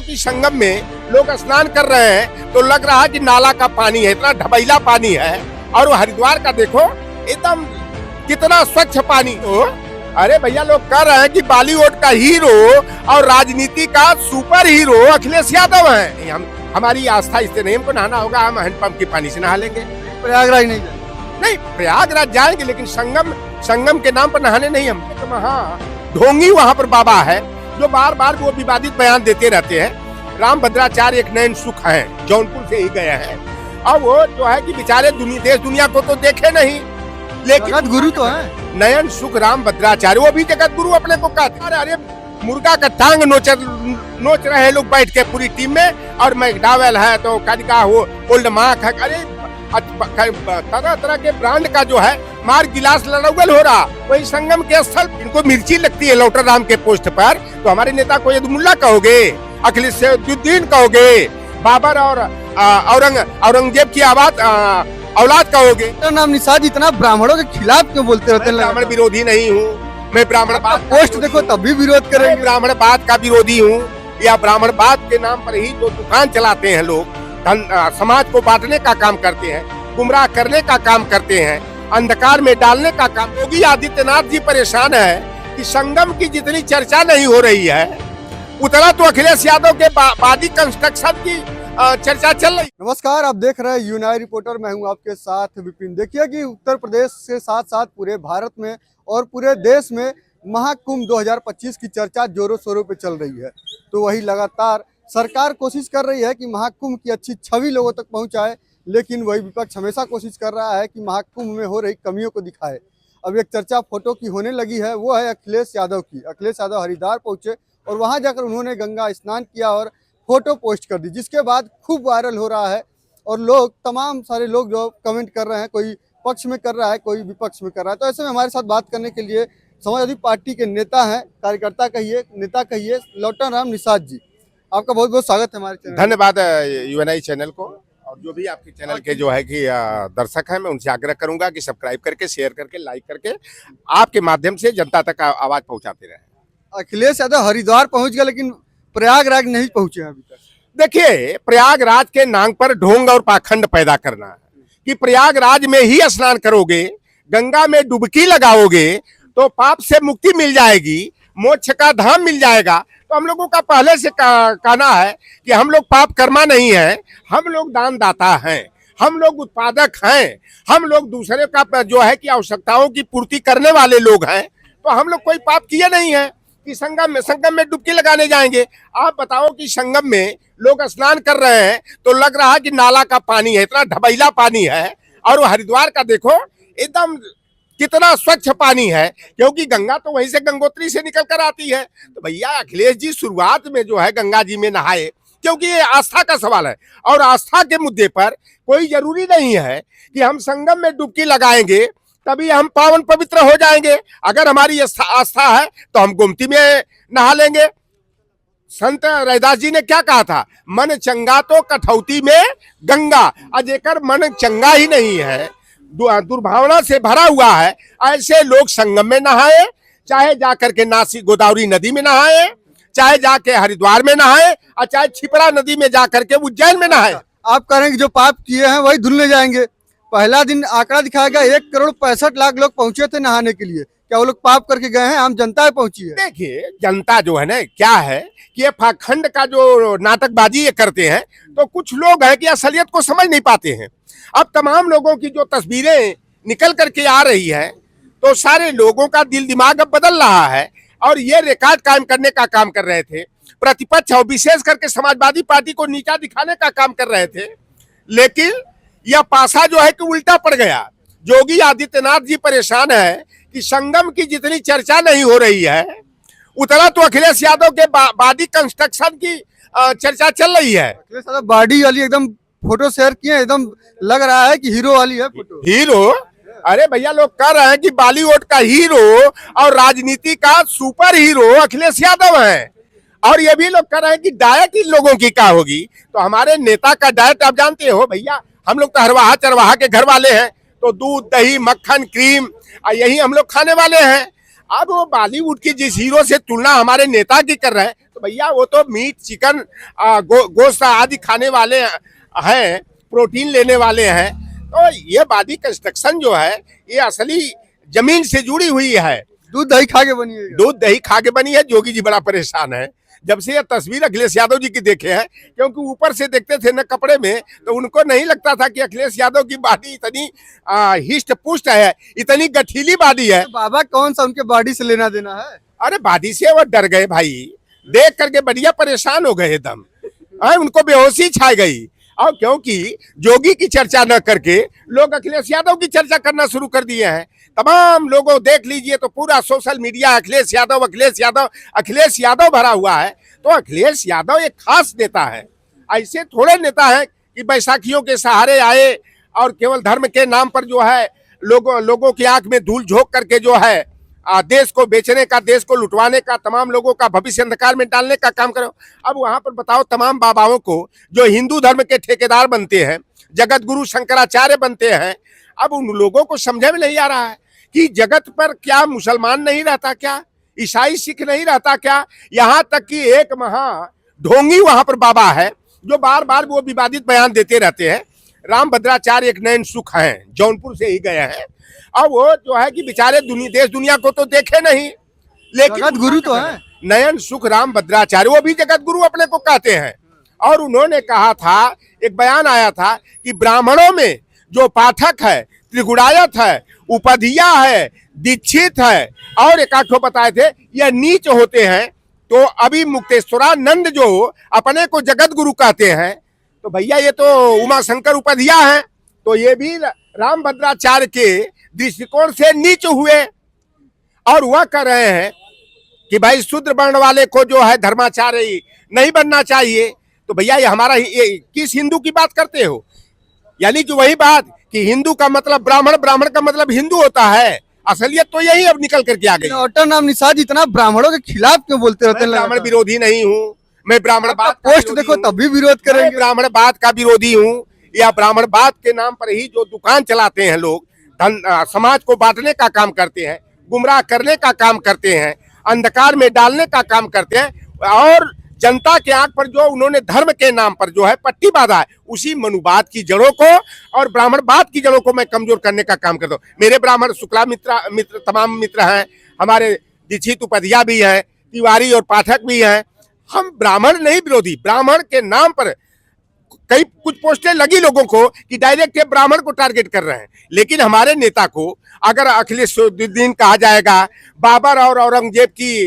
कि संगम में लोग स्नान कर रहे हैं तो लग रहा है कि नाला का पानी है, इतना ढबैला पानी है। और वो हरिद्वार का देखो एकदम कितना स्वच्छ पानी हो। अरे भैया लोग कह रहे हैं कि बॉलीवुड का हीरो और राजनीति का सुपर हीरो अखिलेश यादव है। हमारी आस्था इससे नहीं, हमको नहाना होगा, हम हैंडपंप के पानी से नहा लेंगे। प्रयागराज नहीं प्रयागराज जाएंगे लेकिन संगम के नाम पर नहाने नहीं। हम तो वहाँ ढोंगी वहाँ पर बाबा है जो बार बार वो विवादित बयान देते रहते हैं। राम भद्राचार्य एक नयन सुख है, जौनपुर से ही गए हैं और वो जो है कि बेचारे देश दुनिया को तो देखे नहीं, लेकिन जगत गुरु तो है नयन सुख राम भद्राचार्य, वो भी जगत गुरु अपने को कहते। अरे मुर्गा का टांग नोच रहे लोग बैठ के पूरी टीम में। और मैकडावेल है तो कनिका हो, ओल्ड मार्क है। अरे तरह तरह के ब्रांड का जो है मार गिलास लड़ौल हो रहा। वही संगम के स्थल इनको मिर्ची लगती है लौटर राम के पोस्ट पर, तो हमारे नेता को यदुमुल्ला कहोगे, अखिलेशुद्दीन कहोगे, बाबर और औरंगजेब की औलाद कहोगे। तो नाम निषाद इतना ब्राह्मणों के खिलाफ क्यों बोलते रहते हैं? ब्राह्मण विरोधी नहीं हूँ मैं, ब्राह्मणवाद पोस्ट देखो तब भी विरोध करेंगे। ब्राह्मणवाद का विरोधी हूँ या ब्राह्मणवाद के नाम पर ही जो दुकान चलाते हैं लोग, समाज को बांटने का काम करते हैं, गुमराह करने का काम करते हैं, अंधकार में डालने का काम। योगी आदित्यनाथ जी परेशान है कि संगम की जितनी चर्चा नहीं हो रही है उतना तो अखिलेश यादव के बादी कंस्ट्रक्शन की चर्चा चल रही। नमस्कार, आप देख रहे हैं यूनाइट रिपोर्टर, मैं हूं आपके साथ विपिन। देखिए कि उत्तर प्रदेश के साथ साथ पूरे भारत में और पूरे देश में महाकुंभ 2025 की चर्चा जोरों शोरों पे चल रही है। तो वही लगातार सरकार कोशिश कर रही है कि महाकुंभ की अच्छी छवि लोगों तक पहुंचाए, लेकिन वही विपक्ष हमेशा कोशिश कर रहा है कि महाकुंभ में हो रही कमियों को दिखाए। अब एक चर्चा फोटो की होने लगी है, वो है अखिलेश यादव की। अखिलेश यादव हरिद्वार पहुंचे और वहां जाकर उन्होंने गंगा स्नान किया और फोटो पोस्ट कर दी, जिसके बाद खूब वायरल हो रहा है। और लोग, तमाम सारे लोग जो कमेंट कर रहे हैं, कोई पक्ष में कर रहा है, कोई विपक्ष में कर रहा है। तो ऐसे में हमारे साथ बात करने के लिए समाजवादी पार्टी के नेता हैं, कार्यकर्ता कहिए, नेता कहिए, लौटन राम निषाद जी, आपका बहुत बहुत स्वागत है हमारे चैनल। धन्यवाद यूएनआई चैनल को, और जो भी आपके चैनल के जो है कि दर्शक हैं, मैं उनसे आग्रह करूंगा कि सब्सक्राइब करके, शेयर करके, लाइक करके आपके माध्यम से जनता तक आवाज पहुंचाते रहे। अखिलेश यादव हरिद्वार पहुंच गए लेकिन प्रयागराज नहीं पहुंचे अभी तक। देखिए, प्रयागराज के नाम पर ढोंग और पाखंड पैदा करना है कि प्रयागराज में ही स्नान करोगे, गंगा में डुबकी लगाओगे तो पाप से मुक्ति मिल जाएगी, मोक्ष का धाम मिल जाएगा। तो हम लोगों का पहले से कहना है कि हम लोग पाप कर्मा नहीं है, हम लोग दानदाता हैं, हम लोग उत्पादक हैं, हम लोग दूसरे का जो है कि आवश्यकताओं की पूर्ति करने वाले लोग हैं। तो हम लोग कोई पाप किए नहीं है कि संगम में डुबकी लगाने जाएंगे। आप बताओ कि संगम में लोग स्नान कर रहे हैं तो लग रहा है कि नाला का पानी है, इतना ढबैला पानी है। और वो हरिद्वार का देखो एकदम कितना स्वच्छ पानी है, क्योंकि गंगा तो वहीं से गंगोत्री से निकल कर आती है। तो भैया अखिलेश जी शुरुआत में जो है गंगा जी में नहाए, क्योंकि ये आस्था का सवाल है। और आस्था के मुद्दे पर कोई जरूरी नहीं है कि हम संगम में डुबकी लगाएंगे तभी हम पावन पवित्र हो जाएंगे। अगर हमारी आस्था है तो हम गोमती में नहा लेंगे। संत रैदास जी ने क्या कहा था, मन चंगा तो कठौती में गंगा। अजेकर मन चंगा ही नहीं है, दुर्भावना से भरा हुआ है, ऐसे लोग संगम में नहाए, चाहे जाकर के नासिक गोदावरी नदी में नहाए, चाहे जाके हरिद्वार में नहाए, और चाहे छिपरा नदी में जाकर के उज्जैन में नहाए। आप कह रहे हैं कि जो पाप किए हैं वही धुलने जाएंगे। पहला दिन आंकड़ा दिखाया गया 1,65,00,000 लोग पहुंचे थे नहाने के लिए। क्या वो लोग पाप करके गए हैं? आम जनता पहुंची है। देखिए, जनता जो है ना, क्या है कि ये पाखंड का जो नाटकबाजी ये करते हैं, तो कुछ लोग हैं कि असलियत को समझ नहीं पाते हैं। अब तमाम लोगों की जो तस्वीरें निकल करके आ रही है तो सारे लोगों का दिल दिमाग अब बदल रहा है और ये रिकॉर्ड कायम करने का काम कर रहे थे। प्रतिपक्ष और विशेष करके समाजवादी पार्टी को नीचा दिखाने का काम कर रहे थे, लेकिन यह पासा जो है कि उल्टा पड़ गया। योगी आदित्यनाथ जी परेशान है कि संगम की जितनी चर्चा नहीं हो रही है उतना तो अखिलेश यादव के बादी कंस्ट्रक्शन की चर्चा चल रही है। अखिलेश यादव बॉडी वाली एकदम फोटो शेयर किए, एकदम लग रहा है कि हीरो वाली है फोटो। हीरो? अरे भैया लोग कह रहे हैं कि बॉलीवुड का हीरो और राजनीति का सुपर हीरो अखिलेश यादव है। और ये भी लोग कह रहे हैं कि डाइट इन लोगों की क्या होगी। तो हमारे नेता का डाइट आप जानते हो भैया, हम लोग तो हरवाहा चरवाहा के घर वाले हैं, तो दूध दही मक्खन क्रीम यही हम लोग खाने वाले हैं। अब वो बॉलीवुड की जिस हीरो से तुलना हमारे नेता की कर रहे हैं तो भैया वो तो मीट चिकन गोश्त आदि खाने वाले हैं, प्रोटीन लेने वाले हैं। तो ये बादी कंस्ट्रक्शन जो है ये असली जमीन से जुड़ी हुई है। दूध दही खा के बनी है। दूध दही खा के बनी है। जोगी जी बड़ा परेशान है जब से ये तस्वीर अखिलेश यादव जी की देखे हैं, क्योंकि ऊपर से देखते थे न कपड़े में तो उनको नहीं लगता था कि अखिलेश यादव की बॉडी इतनी हिष्ट पुष्ट है, इतनी गठीली बॉडी है। तो बाबा कौन सा उनके बॉडी से लेना देना है? अरे बॉडी से वो डर गए भाई, देख करके बढ़िया परेशान हो गए एकदम। उनको बेहोशी छा गई। और क्योंकि जोगी की चर्चा न करके लोग अखिलेश यादव की चर्चा करना शुरू कर दिए हैं। तमाम लोगों देख लीजिए तो पूरा सोशल मीडिया अखिलेश यादव अखिलेश यादव अखिलेश यादव भरा हुआ है। तो अखिलेश यादव एक खास नेता है। ऐसे थोड़े नेता है कि बैसाखियों के सहारे आए और केवल धर्म के नाम पर जो है लोगों की आंख में धूल झोंक करके जो है देश को बेचने का, देश को लुटवाने का, तमाम लोगों का भविष्य अंधकार में डालने का काम करो। अब वहां पर बताओ तमाम बाबाओं को जो हिंदू धर्म के ठेकेदार बनते हैं, जगत गुरु शंकराचार्य बनते हैं, अब उन लोगों को समझ में नहीं आ रहा है कि जगत पर क्या मुसलमान नहीं रहता, क्या ईसाई सिख नहीं रहता क्या? यहाँ तक कि एक महा ढोंगी वहां पर बाबा है जो बार बार वो विवादित बयान देते रहते हैं। राम भद्राचार्य एक नयन सुख हैं, जौनपुर से ही गए हैं। और वो जो है कि बेचारे देश दुनिया को तो देखे नहीं, लेकिन जगत गुरु तो है। नयन सुख राम भद्राचार्य, वो भी जगत गुरु अपने को कहते हैं। और उन्होंने कहा था, एक बयान आया था कि ब्राह्मणों में जो पाठक है, त्रिगुणायत है, उपाधिया है, दीक्षित है और एक आठों बताए थे, यह नीच होते हैं। तो अभी मुक्तेश्वरानंद जो अपने को जगत गुरु कहते हैं, तो भैया ये तो उमा शंकर उपाध्या है, तो ये भी राम भद्राचार्य के दृष्टिकोण से नीच हुए। और वह कह रहे हैं कि भाई शूद्र वर्ण वाले को जो है धर्माचार्य नहीं बनना चाहिए। तो भैया ये हमारा किस हिंदू की बात करते हो? यानी कि वही बात कि हिंदू का मतलब ब्राह्मण, ब्राह्मण का मतलब हिंदू होता है। असलियत तो यही अब निकल करके आ गई। डॉक्टर नाम निषाद इतना ब्राह्मणों के खिलाफ क्यों बोलते रहते हैं? ब्राह्मण विरोधी नहीं हूँ मैं, ब्राह्मणवाद पोस्ट देखो तब भी विरोध करेंगे। ब्राह्मणवाद का विरोधी हूँ, या ब्राह्मणवाद के नाम पर ही जो दुकान चलाते हैं लोग, समाज को बांटने का काम करते हैं, गुमराह करने का काम करते हैं, अंधकार में डालने का काम करते हैं। और जनता के आंख पर जो उन्होंने धर्म के नाम पर जो है पट्टी बांधा है, उसी मनुवाद की जड़ों को और ब्राह्मणवाद की जड़ों को मैं कमजोर करने का काम करता हूँ। मेरे ब्राह्मण शुक्ला मित्र तमाम मित्र हैं, हमारे दीक्षित उपाध्याय भी हैं, तिवारी और पाठक भी हैं। हम ब्राह्मण नहीं विरोधी, ब्राह्मण के नाम पर कई कुछ पोस्टें लगी लोगों को कि डायरेक्ट ब्राह्मण को टारगेट कर रहे हैं। लेकिन हमारे नेता को अगर अखिलेशुद्दीन कहा जाएगा, बाबर और औरंगजेब की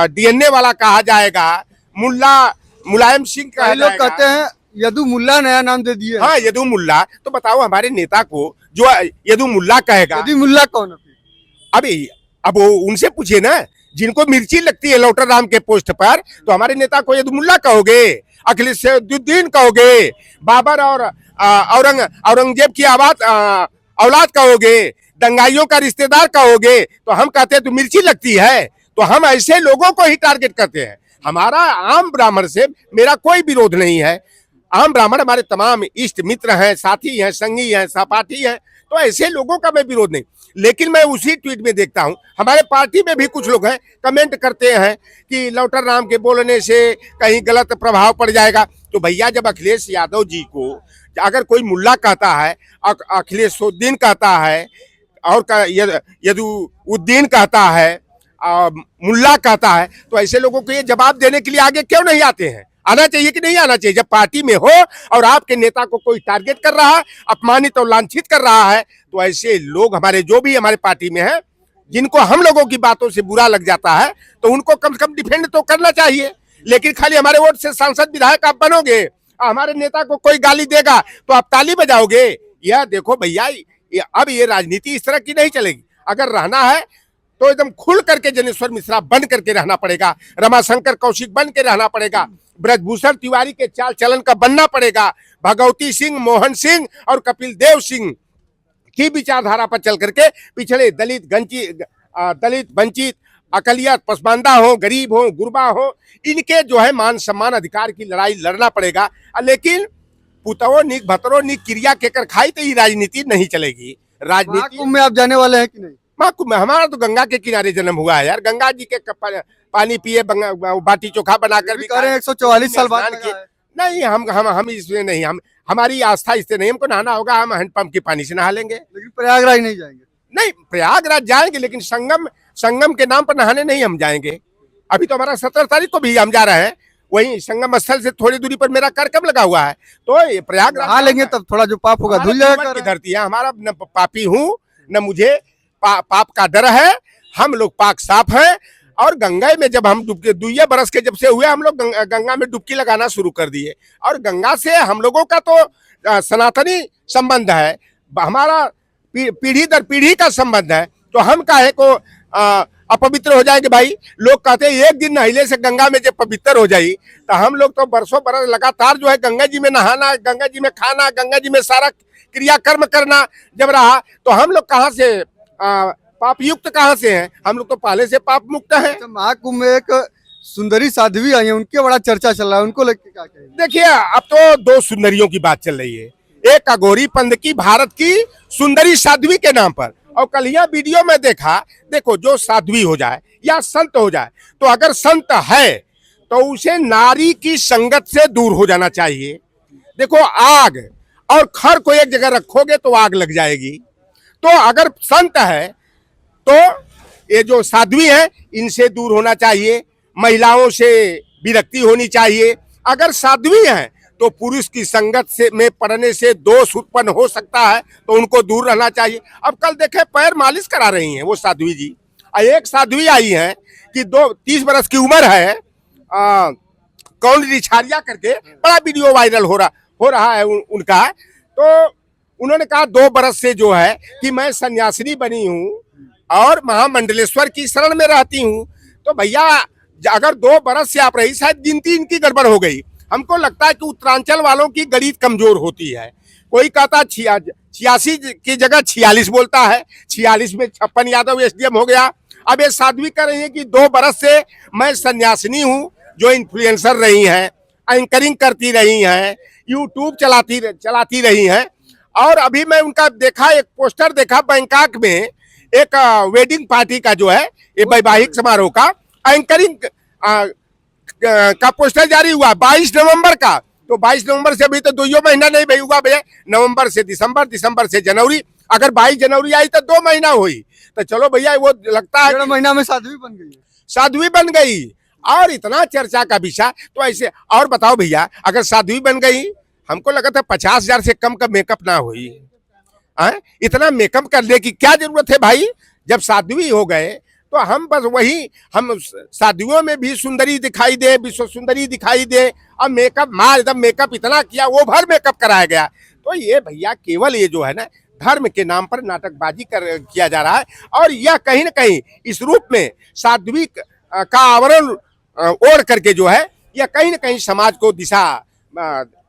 डीएनए वाला कहा जाएगा, मुलायम सिंह कहा लोग कहते हैं यदु मुल्ला नया नाम दे दिए। हाँ, यदु मुल्ला। तो बताओ हमारे नेता को जो यदु मुल्ला कहेगा, यदु मुल्ला कौन है? अभी अब वो उनसे पूछिए ना, जिनको मिर्ची लगती है लौटर राम के पोस्ट पर, तो हमारे नेता को यदु मुल्ला कहोगे, अखिलेशुद्दीन कहोगे, बाबर और औरंगजेब की औलाद कहोगे, दंगाइयों का रिश्तेदार कहोगे, तो हम कहते हैं तो मिर्ची लगती है। तो हम ऐसे लोगों को ही टारगेट करते हैं। हमारा आम ब्राह्मण से मेरा कोई विरोध नहीं है। आम ब्राह्मण हमारे तमाम इष्ट मित्र हैं, साथी हैं, संगी हैं, सहपाठी हैं, तो ऐसे लोगों का मैं विरोध नहीं। लेकिन मैं उसी ट्वीट में देखता हूं, हमारे पार्टी में भी कुछ लोग हैं कमेंट करते हैं कि लौटर राम के बोलने से कहीं गलत प्रभाव पड़ जाएगा। तो भैया जब अखिलेश यादव जी को अगर कोई मुल्ला कहता है, अखिलेशुद्दीन कहता है और यदुद्दीन कहता है, मुल्ला कहता है, तो ऐसे लोगों को ये जवाब देने के लिए आगे क्यों नहीं आते हैं? आना चाहिए कि नहीं आना चाहिए? जब पार्टी में हो और आपके नेता को कोई टारगेट कर रहा है, अपमानित और लांछित कर रहा है, तो ऐसे लोग हमारे जो भी हमारे पार्टी में हैं, जिनको हम लोगों की बातों से बुरा लग जाता है, तो उनको कम से कम डिफेंड तो करना चाहिए। लेकिन खाली हमारे वोट से सांसद विधायक आप बनोगे, हमारे नेता को कोई गाली देगा तो आप ताली बजाओगे। यह देखो भैया, अब ये राजनीति इस तरह की नहीं चलेगी। अगर रहना है तो एकदम खुल करके जनेश्वर मिश्रा बन करके रहना पड़ेगा, रमाशंकर कौशिक बन के रहना पड़ेगा, ब्रजभूषण तिवारी के चाल चलन का बनना पड़ेगा, भगवती सिंह, मोहन सिंह और कपिल देव सिंह की विचारधारा पर चल करके पिछड़े दलित वंचित अकलियत पसमानदा हो, गरीब हो, गुरबा हो, इनके जो है मान सम्मान अधिकार की लड़ाई लड़ना पड़ेगा। लेकिन पुतरो निक भतरो निक क्रिया के कर खाई तो ये राजनीति नहीं चलेगी। राजनीति में आप जाने वाले हैं कि नहीं? महाकुंभ हमारा तो गंगा के किनारे जन्म हुआ है यार। गंगा जी के पानी पिए, बाटी चोखा बनाकर अभी कह रहे हैं 144 साल बाद स्नान लगा किए। है। नहीं, हम इसमें नहीं, हम हमारी आस्था इससे नहीं। हमको नहाना होगा, हम हैंडपंप के पानी से नहा लेंगे। लेकिन प्रयागराज नहीं जाएंगे। नहीं, प्रयागराज जाएंगे, लेकिन संगम के नाम पर नहाने नहीं हम जाएंगे। अभी तो हमारा 17 तारीख को भी हम जा रहे हैं, वहीं संगम स्थल से थोड़ी दूरी पर मेरा कार्यक्रम लगा हुआ है। तो ये प्रयागराज नहा लेंगे तब थोड़ा जो पाप होगा धुल जाएगा। की धरती है हमारा, न पापी हूँ न मुझे पाप का डर है। हम लोग पाक साफ हैं। और गंगा में जब हम डुबकी 2 बरस के जब से हुए, हम लोग गंगा में डुबकी लगाना शुरू कर दिए। और गंगा से हम लोगों का तो सनातनी संबंध है, हमारा पीढ़ी दर पीढ़ी का संबंध है। तो हम काहे को अपवित्र हो जाएंगे भाई। लोग कहते हैं एक दिन नहाने से गंगा में जब पवित्र हो जाए, तो हम लोग तो बरसों बरस लगातार जो है गंगा जी में नहाना, गंगा जी में खाना, गंगा जी में सारा क्रियाकर्म करना जब रहा, तो हम लोग कहाँ से पाप युक्त कहाँ से हैं? हम लोग तो पहले से पाप मुक्त हैं। अच्छा, महाकुंभ में एक सुंदरी साध्वी आई है, उनके बड़ा चर्चा चल रहा है, उनको लेकर क्या कहेंगे? देखिए, अब तो 2 सुंदरियों की बात चल रही है। एक अघोरी पंथ की, भारत की सुंदरी साध्वी के नाम पर। और कल यह वीडियो में देखा, देखो जो साध्वी हो जाए या संत हो जाए, तो अगर संत है तो उसे नारी की संगत से दूर हो जाना चाहिए। देखो, आग और खर को एक जगह रखोगे तो आग लग जाएगी। तो अगर संत है तो ये जो साध्वी है इनसे दूर होना चाहिए, महिलाओं से विरक्ति होनी चाहिए। अगर साध्वी है तो पुरुष की संगत से में पड़ने से दोष उत्पन्न हो सकता है, तो उनको दूर रहना चाहिए। अब कल देखे पैर मालिश करा रही हैं वो साध्वी जी। एक साध्वी आई है कि 30 बरस की उम्र है, कौन रिछारिया करके बड़ा वीडियो वायरल हो रहा है उनका। तो उन्होंने कहा 2 बरस से जो है कि मैं सन्यासिनी बनी हूँ और महामंडलेश्वर की शरण में रहती हूँ। तो भैया, अगर 2 बरस से आप रही, शायद गिनती इनकी गड़बड़ हो गई। हमको लगता है कि उत्तरांचल वालों की गणित कमजोर होती है। कोई कहता 86 की जगह 46 बोलता है, 46 में छप्पन यादव SDM हो गया। अब ये साध्वी कर रही है कि 2 बरस से मैं सन्यासिनी हूँ, जो इन्फ्लुएंसर रही हैं, एंकरिंग करती रही हैं, यूट्यूब चलाती रही हैं। और अभी मैं उनका देखा, एक पोस्टर देखा बैंकॉक में, एक वेडिंग पार्टी का जो है, ये वैवाहिक समारोह का एंकरिंग का पोस्टर जारी हुआ 22 नवंबर का। तो 22 नवंबर से अभी तो 2 महीना नहीं भाई हुआ भैया। नवंबर से दिसंबर, दिसंबर से जनवरी, अगर 22 जनवरी आई तो 2 महीना हुई। तो चलो भैया, वो लगता है 1.5 महीना में साध्वी बन गई। साध्वी बन गई और इतना चर्चा का विषय। तो ऐसे और बताओ भैया, अगर साध्वी बन गई, हमको लगा था 50,000 से कम का मेकअप ना हुई। इतना मेकअप करने की क्या जरूरत है भाई? जब साध्वी हो गए तो हम बस वही, हम साध्वियों में भी सुंदरी दिखाई दे, विश्व सुंदरी दिखाई दे। और मेकअप मार एकदम मेकअप इतना किया, ओवर मेकअप कराया गया। तो ये भैया केवल ये जो है ना, धर्म के नाम पर नाटकबाजी किया जा रहा है। और यह कहीं ना कहीं इस रूप में साध्वी का आवरण ओढ़ करके जो है, यह कहीं ना कहीं समाज को दिशा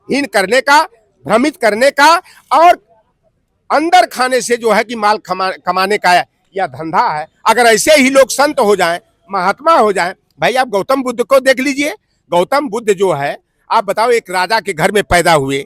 हीन करने का, भ्रमित करने का, और अंदर खाने से जो है कि माल कमाने का यह धंधा है। अगर ऐसे ही लोग संत हो जाएं, महात्मा हो जाएं, भाई आप गौतम बुद्ध को देख लीजिए। गौतम बुद्ध जो है, आप बताओ, एक राजा के घर में पैदा हुए,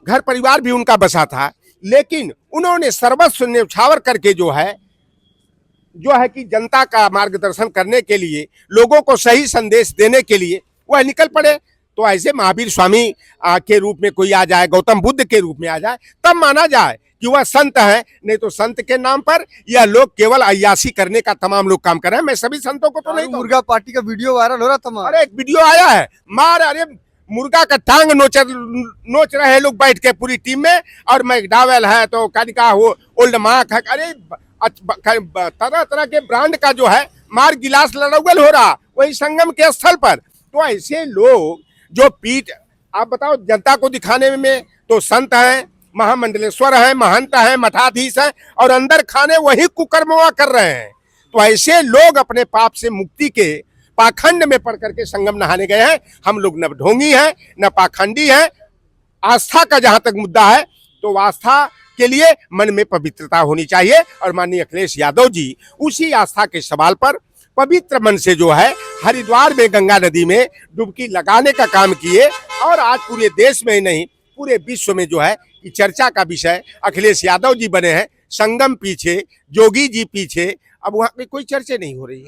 घर परिवार भी उनका बसा था, लेकिन उन्होंने सर्वस्व न्यौछावर करके जो है कि जनता का मार्गदर्शन करने के लिए, लोगों को सही संदेश देने के लिए वह निकल पड़े। तो ऐसे महावीर स्वामी के रूप में कोई आ जाए, गौतम बुद्ध के रूप में आ जाए, तब माना जाए कि वह संत है। नहीं तो संत के नाम पर यह लोग केवल अय्यासी करने का तमाम लोग काम कर रहे हैं। मैं सभी संतों को तो नहीं, मुर्गा पार्टी का वीडियो वायरल हो रहा था। अरे एक वीडियो आया है, मार, अरे मुर्गा का टांग नोच रहे हैं लोग बैठ के पूरी टीम में। और मैकडॉवेल है तो कनिका वो ओल्ड मार्क है, अरे तरह तरह के ब्रांड का जो है मार गिलास लड़ौल हो रहा वही संगम के स्थल पर। तो ऐसे लोग जो पीठ, आप बताओ, जनता को दिखाने में तो संत हैं, महामंडलेश्वर हैं, महंत हैं, मठाधीश हैं, और अंदर खाने वही कुकर्मवा कर रहे हैं। तो ऐसे लोग अपने पाप से मुक्ति के पाखंड में पड़ करके संगम नहाने गए हैं। हम लोग न ढोंगी हैं न पाखंडी हैं। आस्था का जहां तक मुद्दा है, तो आस्था के लिए मन में पवित्रता होनी चाहिए। और माननीय अखिलेश यादव जी उसी आस्था के सवाल पर पवित्र मन से जो है हरिद्वार में गंगा नदी में डुबकी लगाने का काम किए। और आज पूरे देश में ही नहीं, पूरे विश्व में जो है कि चर्चा का विषय अखिलेश यादव जी बने हैं, संगम पीछे, जोगी जी पीछे, अब वहां पे कोई चर्चा नहीं हो रही है।